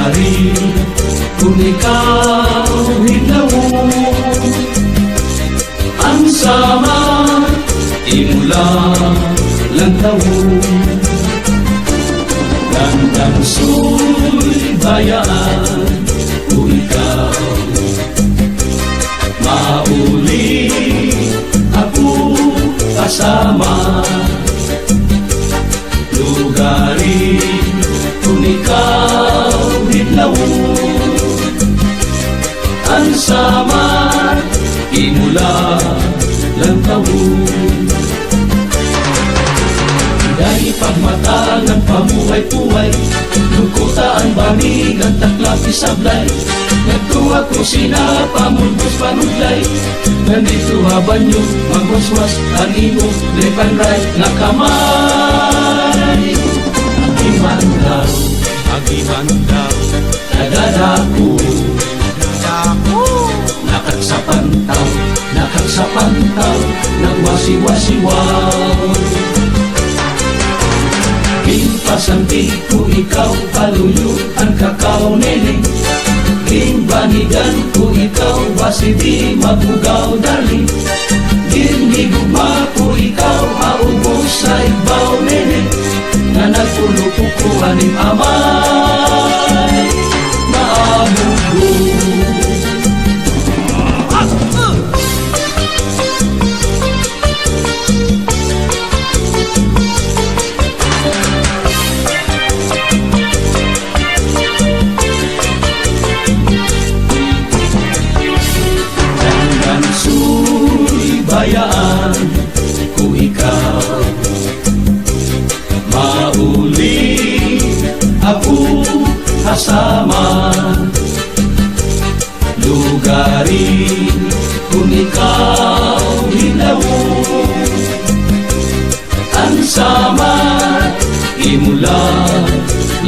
Lugarin kung ikaw hinawo, ang sama imula lang tawo. Gandang subayaan kung ikaw mauli ako kasama. Lugarin kung ikaw hidlawo, ang sama imula lang tawo. Dahil pagmatangan pamuhay-puhay, lukutaan banig ang taklap isablay. Nagtuwa ko sina pamulbos panudlay, nandito haban yung magwaswas ang imo lepanray na kamay. Agiman daw, nagadako, nakagsapantaw, nagwasiwasiwaw. Pasanti ko ikaw, paluyo ang kakao nene. Banigan ko ikaw, basi di mabugaw darling. Ginigugma ko ikaw, haubos sa ibaw nene. Na nagpulupo ko aning amay, maamugo. Bayaan ko ikaw, mauli ako kasama. Lugarin kung ikaw hinawo, ang sama imula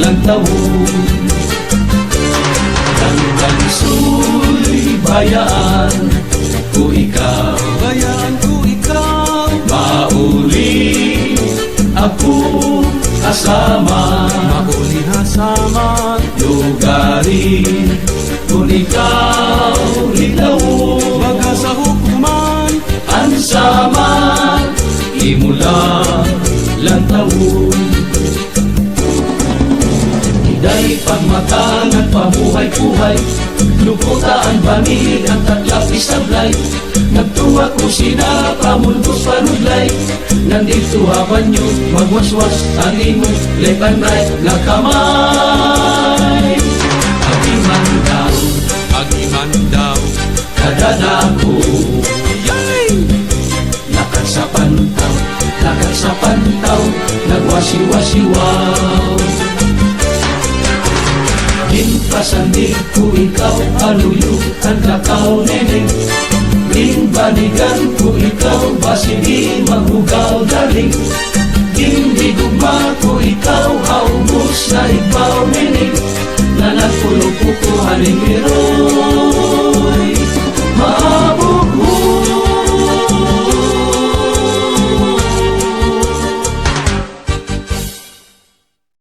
lang tawo. Gandang subayaan ko ikaw, mauli ako kasama. Lugarin kung ikaw hinawo, baga sa hukuman ang sama imula lang tawo. Dahil pagmatangan pamuhay-puhay, lukutaan banig ang taklap isablay. Nagtuwa ko sina pamulbos panudlay, nandito haban nyo magwaswas ang imo lepanray na kamay. agiman daw, Kadadako, nakagsapantaw, nagwasiwasiwaw. Pasandig ko ikaw, aluyo ang kakao nene. Banigan ko ikaw, basi di mabugaw darling. Gindigugma ko ikaw, haubos na ibaw nene. Na nagpulupo ko haling